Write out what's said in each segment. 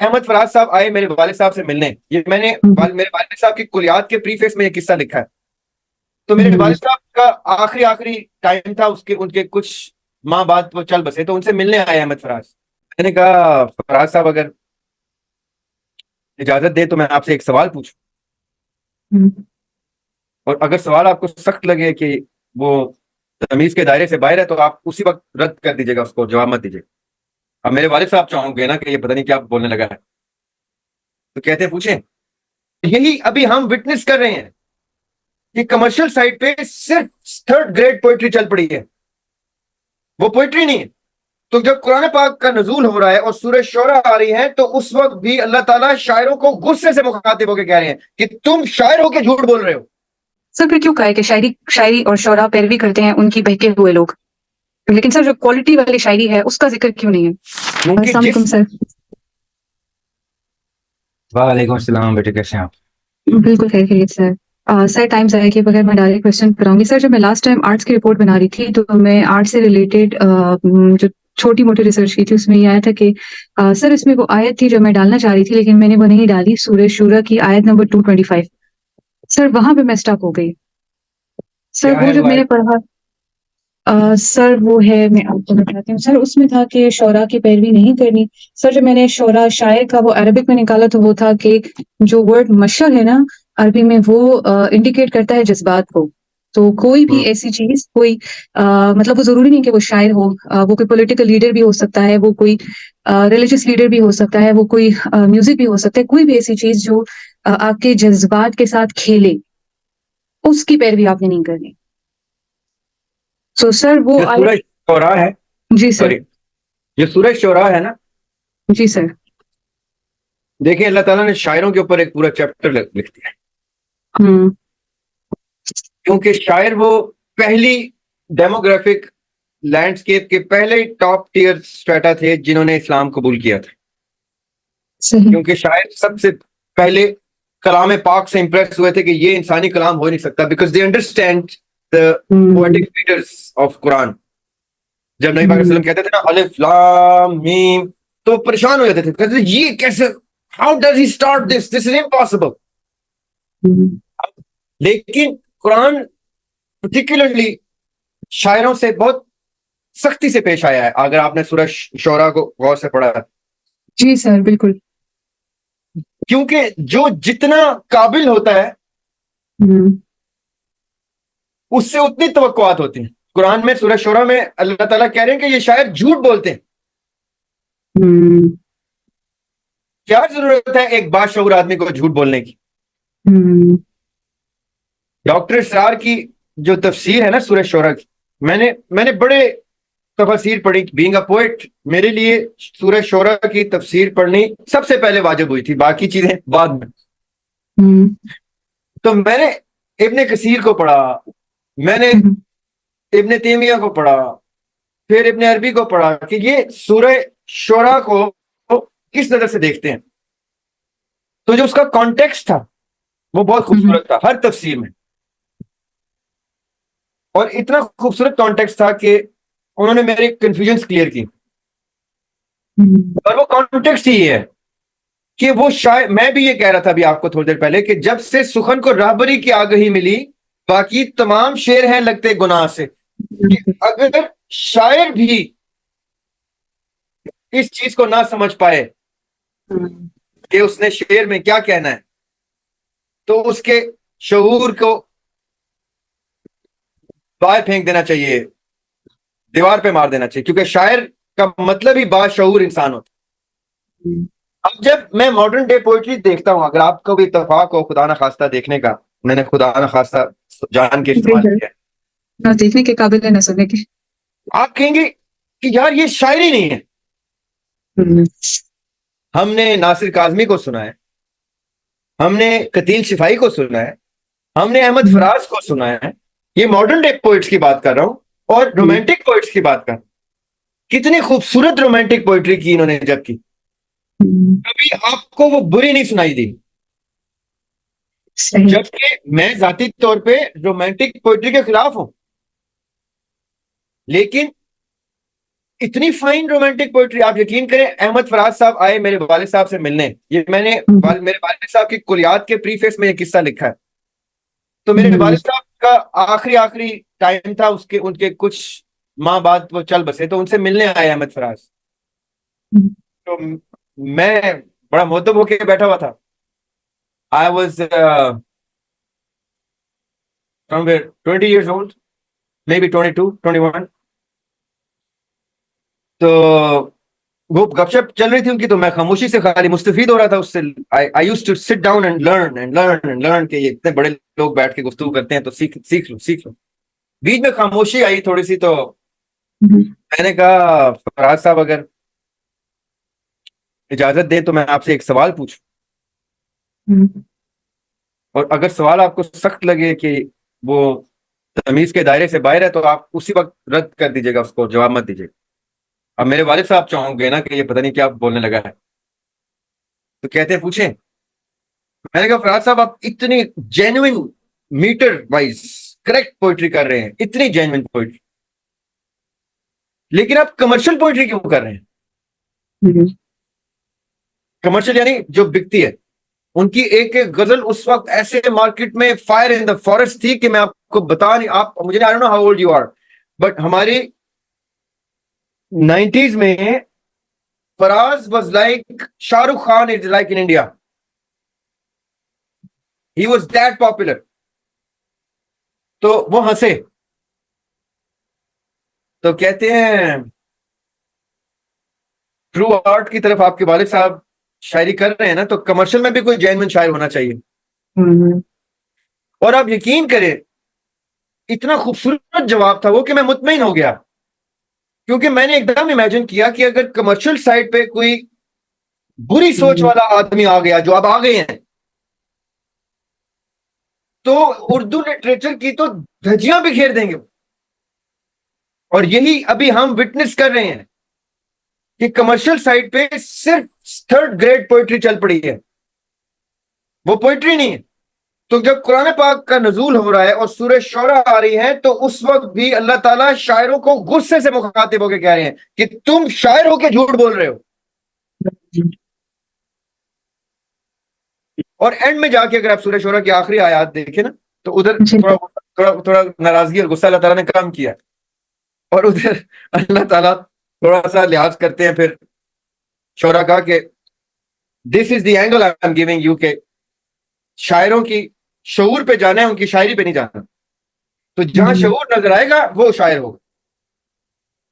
احمد فراز صاحب آئے میرے والد صاحب سے ملنے، یہ میں نے میرے والد صاحب کی کلیات کے پریفیس میں یہ قصہ لکھا ہے. تو میرے والد صاحب کا آخری ٹائم تھا، ان کے کچھ ماہ بعد وہ چل بسے، تو ان سے ملنے آئے احمد فراز. میں نے کہا فراز صاحب اگر اجازت دے تو میں آپ سے ایک سوال پوچھوں، اور اگر سوال آپ کو سخت لگے کہ وہ تمیز کے دائرے سے باہر ہے تو آپ اسی وقت رد کر دیجیے گا، اس کو جواب مت دیجیے. اب میرے والد صاحب چاہوں گے نا کہ یہ پتہ نہیں کیا بولنے لگا ہے، تو کہتے ہیں پوچھیں. یہی ابھی ہم وٹنس کر رہے ہیں کہ کمرشل سائٹ پہ صرف تھرڈ گریڈ پوئٹری چل پڑی ہے، وہ پوئٹری نہیں ہے. تو جب قرآن پاک کا نزول ہو رہا ہے اور سورہ شعراء آ رہی ہے تو اس وقت بھی اللہ تعالیٰ شاعروں کو غصے سے مخاطب ہو کے کہہ رہے ہیں کہ تم شاعر ہو کے جھوٹ بول رہے ہو. سر پھر کیوں کہا ہے کہ شاعری اور شعراء پیروی کرتے ہیں ان کی بہکے ہوئے لوگ، لیکن سر جو کوالٹی والی شاعری ہے اس کا ذکر کیوں نہیں ہے؟ السلام علیکم سر. وعلیکم السلام بیٹے، کیسے ہیں آپ؟ بالکل خیریت سر. سر ٹائم ضائع کے بغیر میں ڈائریکٹ کوشچن کراؤں گی. سر جب میں لاسٹ ٹائم آرٹس کی رپورٹ بنا رہی تھی تو میں آرٹ سے ریلیٹڈ جو چھوٹی موٹی ریسرچ کی تھی اس میں یہ آیا تھا کہ سر اس میں وہ آیت تھی جو میں ڈالنا چاہ رہی تھی لیکن میں نے وہ نہیں ڈالی، سورہ شورى کی آیت نمبر 225. سر وہاں پہ میں اسٹک ہو گئی. سر وہ جب میں نے پڑھا سر وہ ہے، میں آپ کو بتاتی ہوں. سر اس میں تھا کہ شعراء کی پیروی نہیں کرنی. سر جب میں نے شعراء شاعر کا وہ عربک میں نکالا تو وہ تھا کہ جو ورڈ مشر ہے نا عربی میں وہ انڈیکیٹ کرتا ہے جذبات کو. تو کوئی بھی ایسی چیز کوئی مطلب وہ ضروری نہیں کہ وہ شاعر ہو، وہ کوئی پولیٹیکل لیڈر بھی ہو سکتا ہے، وہ کوئی ریلیجس لیڈر بھی ہو سکتا ہے، وہ کوئی میوزک بھی ہو سکتا ہے، کوئی بھی ایسی چیز جو آپ کے جذبات کے ساتھ کھیلے اس کی پیروی آپ نے نہیں کرنی. تو سر وہ سورہ شعراء ہے. جی سر. سوری، یہ سورہ شعراء ہے نا؟ جی سر. دیکھیں اللہ تعالیٰ نے شاعروں کے اوپر ایک پورا چیپٹر لکھ دیا ہے، کیونکہ شاعر وہ پہلی ڈیموگرافک لینڈسکیپ کے پہلے ٹاپ ٹیئر اسٹریٹا تھے جنہوں نے اسلام قبول کیا تھا. کیونکہ شاعر سب سے پہلے کلام پاک سے امپریس ہوئے تھے کہ یہ انسانی کلام ہو نہیں سکتا، because they understand the poetic meters of قرآن. جب نبی پاک صلی اللہ علیہ وسلم کہتے تھے نا الف لام میم تو پریشان ہو جاتے تھے، کہتے تھے یہ کیسے، how does he start this is impossible. لیکن قرآن پرٹیکولرلی شاعروں سے بہت سختی سے پیش آیا ہے. اگر آپ نے سورہ شعراء کو غور سے پڑھا ہے. جی سر بالکل. کیونکہ جو جتنا قابل ہوتا ہے اس سے اتنی توقعات ہوتی ہیں. قرآن میں سورہ شعراء میں اللہ تعالیٰ کہہ رہے ہیں کہ یہ شاعر جھوٹ بولتے ہیں. کیا ضرورت ہے ایک باشعور آدمی کو جھوٹ بولنے کی؟ ڈاکٹر اسرار کی جو تفسیر ہے نا سورہ شعراء کی، میں نے بڑے تفاسیر پڑھی. بینگ اے پوئٹ میرے لیے سورہ شعراء کی تفسیر پڑھنی سب سے پہلے واجب ہوئی تھی، باقی چیزیں بعد میں. تو میں نے ابن کثیر کو پڑھا، میں نے ابن تیمیہ کو پڑھا، پھر ابن عربی کو پڑھا کہ یہ سورہ شعراء کو کس نظر سے دیکھتے ہیں. تو جو اس کا کانٹیکسٹ تھا وہ بہت خوبصورت تھا ہر تفسیر میں، اور اتنا خوبصورت کانٹیکسٹ تھا کہ انہوں نے میرے کنفیوژنز کلیئر کی. اور وہ کانٹیکسٹ ہی ہے کہ وہ شاید میں بھی یہ کہہ رہا تھا ابھی آپ کو تھوڑی دیر پہلے کہ جب سے سخن کو راہبری کی آگہی ملی باقی تمام شعر ہیں لگتے گناہ سے. اگر شاعر بھی اس چیز کو نہ سمجھ پائے کہ اس نے شعر میں کیا کہنا ہے تو اس کے شعور کو باہر پھینک دینا چاہیے، دیوار پہ مار دینا چاہیے، کیونکہ شاعر کا مطلب ہی باشعور انسان ہوتا ہے. اب جب میں ماڈرن ڈے پوئٹری دیکھتا ہوں، اگر آپ کو بھی اتفاق ہو خدا نخواستہ دیکھنے کا، میں نے خدا نخواستہ جان کے استعمال کیا ہے، نہ دیکھنے کے قابل ہے نہ سننے کے، آپ کہیں گے کہ یار یہ شاعری نہیں ہے. ہم نے ناصر کاظمی کو سنا ہے، ہم نے قتیل شفائی کو سنا ہے، ہم نے احمد فراز کو سنا ہے. یہ ماڈرن ڈے پوئٹس کی بات کر رہا ہوں اور رومانٹک پوئٹس کی بات کر رہا ہوں. کتنی خوبصورت رومانٹک پوئٹری کی انہوں نے جب کی، کبھی آپ کو وہ بری نہیں سنائی دی. جبکہ میں ذاتی طور پہ رومانٹک پوئٹری کے خلاف ہوں، لیکن اتنی فائن رومانٹک پوئٹری. آپ یقین کریں احمد فراز صاحب آئے میرے والد صاحب سے ملنے. یہ میں نے میرے والد صاحب کی کلیات کے پریفیس میں یہ قصہ لکھا ہے. تو میرے والد صاحب کا آخری ٹائم تھا, ان کے کچھ ماہ بعد وہ چل بسے, تو ان سے ملنے آئے احمد فراز. تو میں بڑا مؤدب ہو کے بیٹھا ہوا تھا. I was somewhere 20 years old, maybe 22, 21. تو وہ گپ شپ چل رہی تھی ان کی, تو میں خاموشی سے خالی مستفید ہو رہا تھا اس سے. I used to sit down and learn کہ یہ اتنے بڑے لوگ بیٹھ کے گفتگو کرتے ہیں تو سیکھ لو. بیچ میں خاموشی آئی تھوڑی سی, تو میں نے کہا فراز صاحب اگر اجازت دیں تو میں آپ سے ایک سوال پوچھوں, اور اگر سوال آپ کو سخت لگے کہ وہ تمیز کے دائرے سے باہر ہے تو آپ اسی وقت رد کر دیجیے گا, اس کو جواب مت دیجیے. اب میرے والد صاحب چاہوں گے نا کہ یہ پتہ نہیں کیا بولنے لگا ہے, تو کہتے ہیں پوچھیں. میں نے کہا فراز صاحب آپ اتنی genuine metre wise correct poetry کر رہے ہیں, اتنی جینوئن پوئٹری, لیکن آپ کمرشل پوئٹری کیوں کر رہے ہیں؟ کمرشل یعنی جو بکتی ہے. ان کی ایک ایک غزل اس وقت ایسے مارکیٹ میں فائر ان دا فارسٹ تھی کہ میں آپ کو بتا نہیں, آپ مجھے I don't know how old you are, but ہماری 90s میں فراز was like Shah Rukh Khan is like in India. He was that popular. تو وہ ہنسے, تو کہتے ہیں ٹرو آرٹ کی طرف آپ کے والد صاحب شاعری کر رہے ہیں نا, تو کمرشل میں بھی کوئی جینوئن شاعر ہونا چاہیے. اور آپ یقین کریں اتنا خوبصورت جواب تھا وہ کہ میں مطمئن ہو گیا, کیونکہ میں نے ایک دم امیجن کیا کہ اگر کمرشل سائٹ پہ کوئی بری سوچ والا آدمی آ گیا, جو اب آ گئے ہیں, تو اردو لٹریچر کی تو دھجیاں بھی گھیر دیں گے. اور یہی ابھی ہم وٹنس کر رہے ہیں کہ کمرشل سائٹ پہ صرف تھرڈ گریڈ پوئٹری چل پڑی ہے, وہ پوئٹری نہیں ہے. تو جب قرآن پاک کا نزول ہو رہا ہے اور سورہ شعراء آ رہی ہے, تو اس وقت بھی اللہ تعالیٰ شاعروں کو غصے سے مخاطب ہو کے کہہ رہے ہیں کہ تم شاعر ہو کے جھوٹ بول رہے ہو. اور اینڈ میں جا کے اگر آپ سورہ شعراء کی آخری آیات دیکھیں نا, تو ادھر تھوڑا ناراضگی اور غصہ اللہ تعالیٰ نے کام کیا, اور ادھر اللہ تعالیٰ تھوڑا سا لحاظ کرتے ہیں پھر شعراء کا کہ this is the angle I am giving you, کہ شاعروں کی شعور پہ جانا ہے, ان کی شاعری پہ نہیں جانا. تو جہاں شعور نظر آئے گا وہ شاعر ہوگا.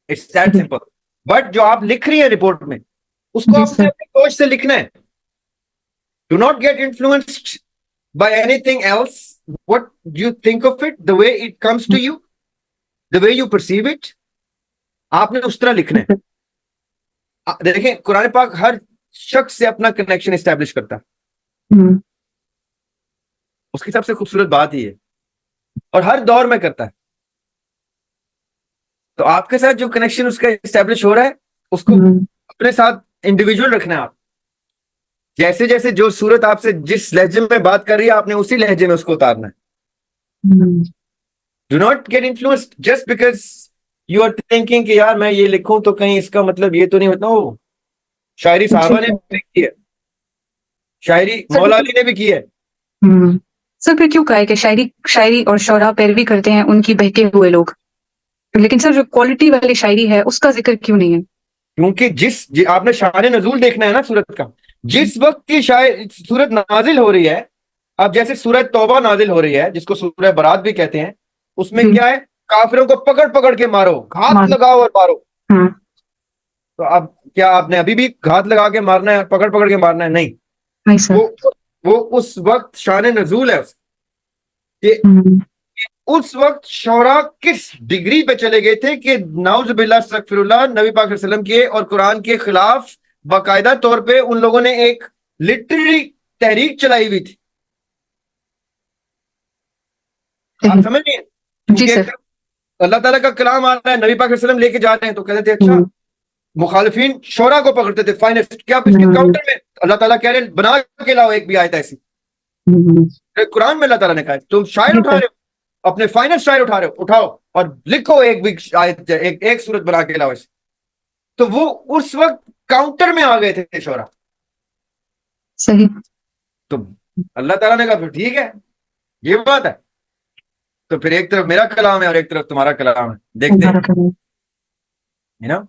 It's that simple. بٹ جو آپ لکھ رہی ہیں رپورٹ میں, اس کو آپ نے اپنی سوچ سے لکھنا ہے. Do not get influenced by anything else. What you think of it, the way it comes to you, the way you perceive it, آپ نے اس طرح لکھنا ہے. دیکھیں قرآن پاک ہر شخص سے اپنا کنیکشن اسٹیبلش کرتا ہے, اس کی سب سے خوبصورت بات ہی ہے, اور ہر دور میں کرتا ہے. تو آپ کے ساتھ جو کنیکشن اس کا اسٹیبلش ہو رہا ہے, اس کو اپنے ساتھ انڈیویجول رکھنا ہے. آپ جیسے جیسے جو صورت آپ سے جس لہجے میں بات کر رہی ہے, آپ نے اسی لہجے میں اس کو اتارنا ہے. Do not get influenced just because you are thinking کہ یار میں یہ لکھوں تو کہیں اس کا مطلب یہ تو نہیں ہوتا. وہ شاعری صحابہ نے بھی کی ہے, شاعری مولا علی نے بھی کی ہے. سر پھر کیوں کہا ہے کہ شاعری اور شعراء پیروی کرتے ہیں ان کی بہکے ہوئے لوگ, لیکن سر جو کوالٹی والی شاعری ہے اس کا ذکر کیوں نہیں ہے؟ کیونکہ آپ نے شان نزول دیکھنا ہے نا سورت کا. جس وقت کی سورت نازل ہو رہی ہے, اب جیسے سورت توبہ نازل ہو رہی ہے جس کو سورہ برات بھی کہتے ہیں, اس میں کیا ہے, کافروں کو پکڑ پکڑ کے مارو, گھات لگاؤ اور مارو. تو اب کیا آپ نے ابھی بھی گھات لگا کے مارنا ہے, پکڑ پکڑ کے مارنا ہے؟ نہیں. وہ اس وقت شان نزول ہے کہ اس وقت شعراء کس ڈگری پہ چلے گئے تھے کہ نعوذ باللہ استغفر اللہ, نبی پاک صلی اللہ علیہ وسلم کے اور قرآن کے خلاف باقاعدہ طور پہ ان لوگوں نے ایک لٹریری تحریک چلائی ہوئی تھی. آپ سمجھ گئے؟ اللہ تعالیٰ کا کلام آ رہا ہے, نبی پاک صلی اللہ علیہ وسلم لے کے جا رہے ہیں, تو کہتے تھے اچھا مخالفین شعراء کو پکڑتے تھے فائنسٹ, کیا اس کے کاؤنٹر میں اللہ تعالیٰ کہہ رہے ہیں بنا کے لاؤ ایک بھی آیت ایسی. قرآن میں اللہ تعالیٰ نے کہا تم شاعر اٹھا رہے ہو, اپنے فائنل شاعر اٹھا رہے ہو, اٹھاؤ اور لکھو ایک بھی آیت, ایک سورت بنا کے لاؤ ایسے. تو وہ اس وقت کاؤنٹر میں آ گئے تھے شعرا. صحیح. تو اللہ تعالیٰ نے کہا پھر ٹھیک ہے یہ بات ہے. تو پھر ایک طرف میرا کلام ہے اور ایک طرف تمہارا کلام ہے, دیکھتے ہیں, مبارک ہو. ہے نا.